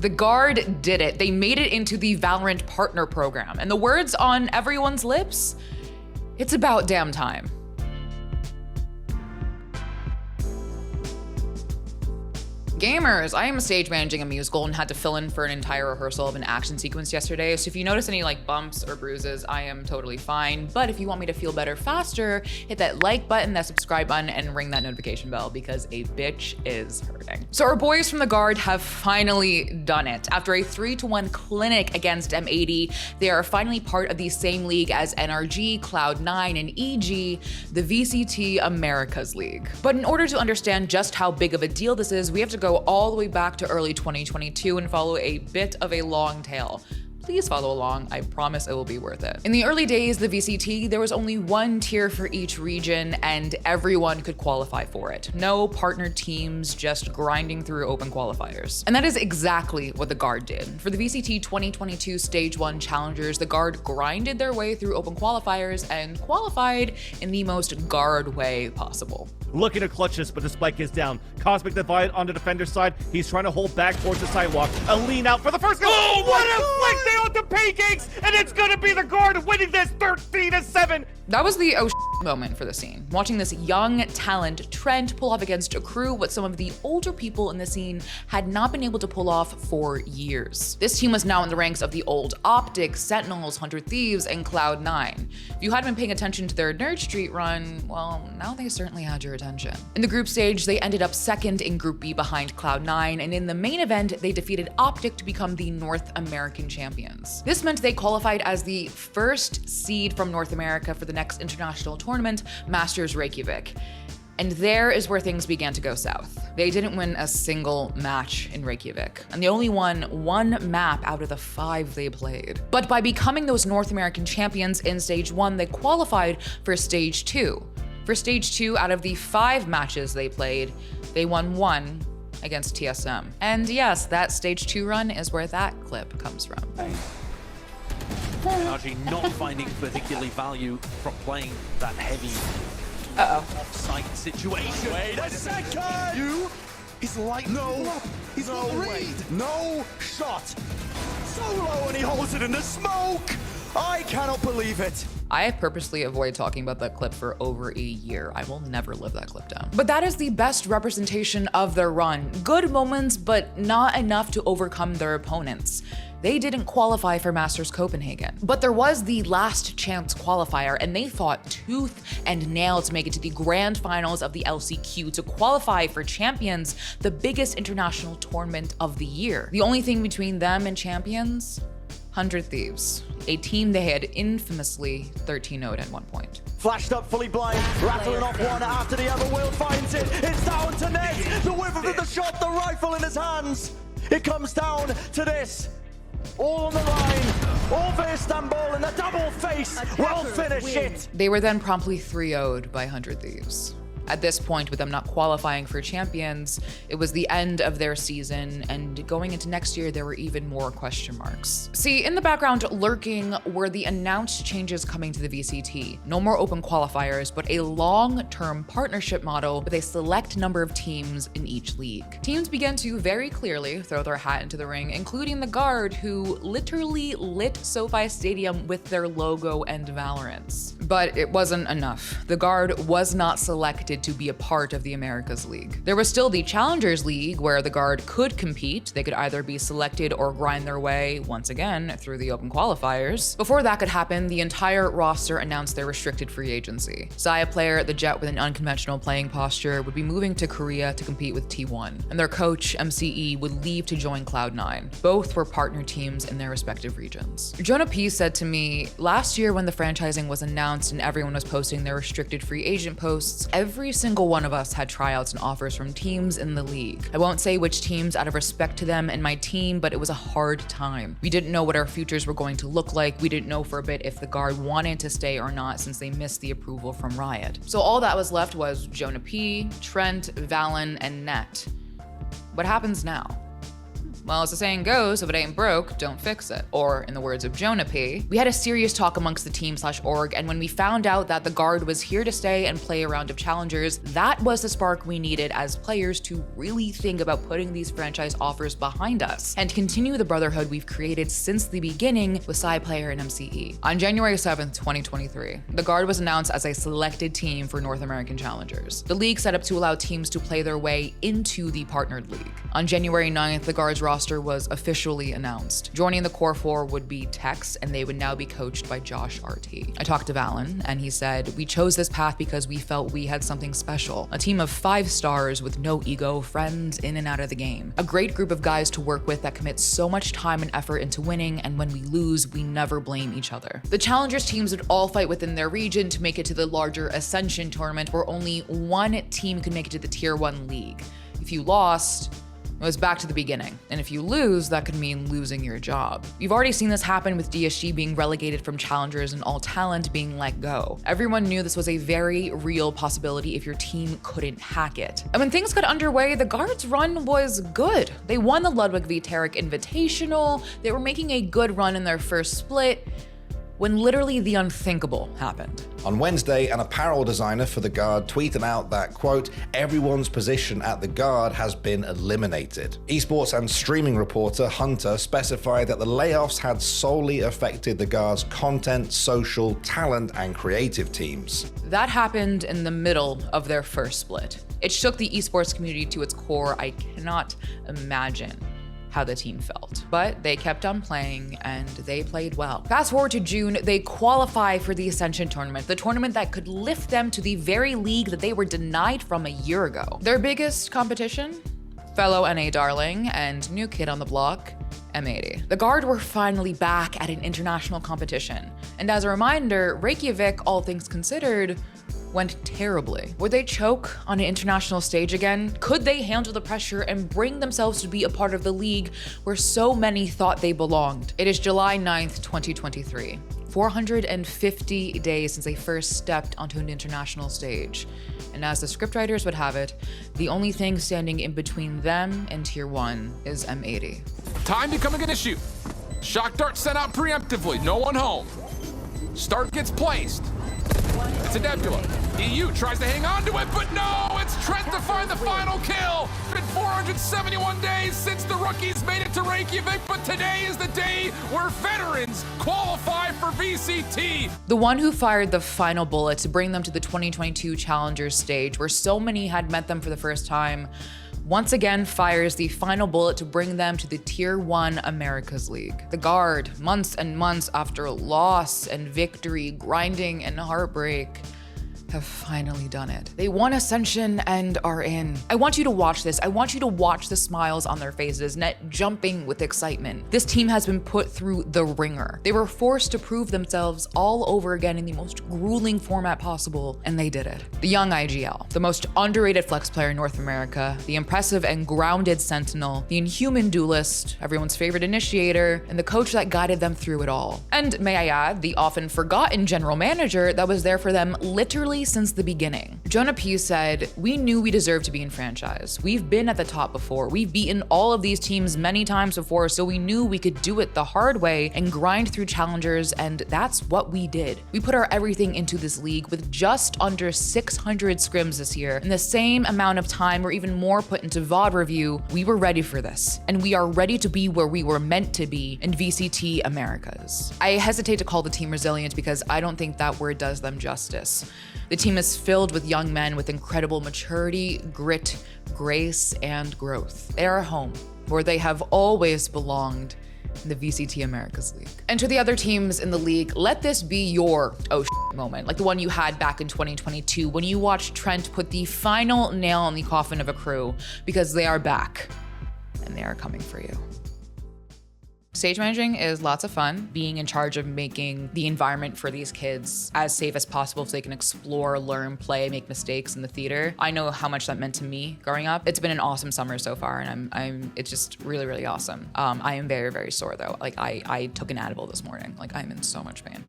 The Guard did it. They made it into the Valorant partner program. And the words on everyone's lips, it's about damn time. Gamers, I am stage managing a musical and had to fill in for an entire rehearsal of an action sequence yesterday. So if you notice any like bumps or bruises, I am totally fine. But if you want me to feel better faster, hit that like button, that subscribe button, and ring that notification bell because a bitch is hurting. So our boys from the Guard have finally done it. After a 3-1 clinic against M80, they are finally part of the same league as NRG, Cloud9, and EG, the VCT Americas League. But in order to understand just how big of a deal this is, we have to go all the way back to early 2022 and follow a bit of a long tail. Please follow along, I promise it will be worth it. In the early days, the VCT, there was only one tier for each region and everyone could qualify for it. No partnered teams, just grinding through open qualifiers. And that is exactly what the Guard did. For the VCT 2022 Stage 1 Challengers, the Guard grinded their way through open qualifiers and qualified in the most Guard way possible. Looking to clutch this, but the spike is down. Cosmic Divide on the defender's side. He's trying to hold back towards the sidewalk. A lean out for the first goal. Oh, what a flick there on the pancakes! And it's gonna be the Guard winning this 13-7. That was the oh moment for the scene. Watching this young talent, Trent, pull off against a crew what some of the older people in the scene had not been able to pull off for years. This team was now in the ranks of the old Optic, Sentinels, 100 Thieves, and Cloud9. If you hadn't been paying attention to their Nerd Street run, well, now they certainly had your attention. In the group stage, they ended up second in Group B behind Cloud9, and in the main event, they defeated Optic to become the North American champions. This meant they qualified as the first seed from North America for the next international tournament, Masters Reykjavik. And there is where things began to go south. They didn't win a single match in Reykjavik, and they only won one map out of the 5 they played. But by becoming those North American champions in Stage 1, they qualified for Stage 2. For Stage 2, out of the 5 matches they played, they won 1 against TSM. And yes, that Stage 2 run is where that clip comes from. NRG not finding particularly value from playing that heavy off-site situation. Wait a second! You is like he's got the read. No shot. Solo and he holds it in the smoke. I cannot believe it. I purposely avoid talking about that clip for over a year. I will never live that clip down. But that is the best representation of their run. Good moments, but not enough to overcome their opponents. They didn't qualify for Masters Copenhagen. But there was the last chance qualifier, and they fought tooth and nail to make it to the grand finals of the LCQ to qualify for Champions, the biggest international tournament of the year. The only thing between them and Champions? 100 Thieves, a team they had infamously 13-0'd at one point. Flashed up, fully blind, rattling off one after the other. Will finds it. It's down to Ned. The whiff of the shot, the rifle in his hands. It comes down to this. All on the line, all for Istanbul, and the double face will finish it. They were then promptly 3-0'd by 100 Thieves. At this point, with them not qualifying for Champions, it was the end of their season, and going into next year, there were even more question marks. See, in the background lurking were the announced changes coming to the VCT. No more open qualifiers, but a long-term partnership model with a select number of teams in each league. Teams began to very clearly throw their hat into the ring, including the Guard, who literally lit SoFi Stadium with their logo and Valorants. But it wasn't enough. The Guard was not selected to be a part of the Americas League. There was still the Challengers League, where the Guard could compete. They could either be selected or grind their way, once again, through the open qualifiers. Before that could happen, the entire roster announced their restricted free agency. Xayah player, the Jet with an unconventional playing posture, would be moving to Korea to compete with T1, and their coach, MCE, would leave to join Cloud9. Both were partner teams in their respective regions. Jonah P said to me, last year when the franchising was announced and everyone was posting their restricted free agent posts, every single one of us had tryouts and offers from teams in the league. I won't say which teams out of respect to them and my team, but it was a hard time. We didn't know what our futures were going to look like. We didn't know for a bit if the Guard wanted to stay or not since they missed the approval from Riot. So all that was left was Jonah P, Trent, Valen, and Net. What happens now? Well, as the saying goes, if it ain't broke, don't fix it. Or in the words of Jonah P, we had a serious talk amongst the team/org, and when we found out that the Guard was here to stay and play a round of challengers, that was the spark we needed as players to really think about putting these franchise offers behind us and continue the brotherhood we've created since the beginning with Player and MCE. On January 7th, 2023, the Guard was announced as a selected team for North American Challengers. The league set up to allow teams to play their way into the partnered league. On January 9th, the Guard's roster was officially announced. Joining the core four would be Tex, and they would now be coached by Josh RT. I talked to Valen, and he said, "We chose this path because we felt we had something special. A team of 5 stars with no ego, friends in and out of the game. A great group of guys to work with that commit so much time and effort into winning, and when we lose, we never blame each other." The Challengers teams would all fight within their region to make it to the larger Ascension tournament, where only one team could make it to the Tier 1 league. If you lost, it was back to the beginning. And if you lose, that could mean losing your job. You've already seen this happen with DSG being relegated from Challengers and All Talent being let go. Everyone knew this was a very real possibility if your team couldn't hack it. And when things got underway, the Guard's run was good. They won the Ludwig v. Tarek Invitational. They were making a good run in their first split, when literally the unthinkable happened. On Wednesday, an apparel designer for the Guard tweeted out that, quote, "Everyone's position at the Guard has been eliminated." Esports and streaming reporter Hunter specified that the layoffs had solely affected the Guard's content, social, talent, and creative teams. That happened in the middle of their first split. It shook the esports community to its core. I cannot imagine how the team felt. But they kept on playing, and they played well. Fast forward to June, they qualify for the Ascension tournament, the tournament that could lift them to the very league that they were denied from a year ago. Their biggest competition? Fellow NA darling and new kid on the block, M80. The Guard were finally back at an international competition. And as a reminder, Reykjavik, all things considered, went terribly. Would they choke on an international stage again? Could they handle the pressure and bring themselves to be a part of the league where so many thought they belonged? It is July 9th, 2023. 450 days since they first stepped onto an international stage. And as the scriptwriters would have it, the only thing standing in between them and Tier 1 is M80. Time becoming an issue. Shock dart sent out preemptively, no one home. Start gets placed. It's a Nebula. EU tries to hang on to it, but no, it's Trent to find the final kill. It's been 471 days since the rookies made it to Reykjavik, but today is the day where veterans qualify for VCT. The one who fired the final bullet to bring them to the 2022 Challengers stage, where so many had met them for the first time, once again fires the final bullet to bring them to the Tier 1 Americas League. The Guard, months and months after loss and victory, grinding and heartbreak, have finally done it. They won Ascension and are in. I want you to watch this. I want you to watch the smiles on their faces, net jumping with excitement. This team has been put through the ringer. They were forced to prove themselves all over again in the most grueling format possible, and they did it. The young IGL, the most underrated flex player in North America, the impressive and grounded Sentinel, the inhuman duelist, everyone's favorite initiator, and the coach that guided them through it all. And may I add, the often forgotten general manager that was there for them literally since the beginning. Jonah P said, "We knew we deserved to be in franchise. We've been at the top before. We've beaten all of these teams many times before, so we knew we could do it the hard way and grind through challengers, and that's what we did. We put our everything into this league with just under 600 scrims this year. In the same amount of time or even more put into VOD review, we were ready for this, and we are ready to be where we were meant to be in VCT Americas." I hesitate to call the team resilient because I don't think that word does them justice. The team is filled with young men with incredible maturity, grit, grace, and growth. They are home, where they have always belonged, in the VCT Americas League. And to the other teams in the league, let this be your oh shit moment, like the one you had back in 2022 when you watched Trent put the final nail in the coffin of a crew, because they are back, and they are coming for you. Stage managing is lots of fun, being in charge of making the environment for these kids as safe as possible so they can explore, learn, play, make mistakes in the theater. I know how much that meant to me growing up. It's been an awesome summer so far, and it's just really, really awesome. I am very, very sore though. Like I took an Advil this morning. Like I'm in so much pain.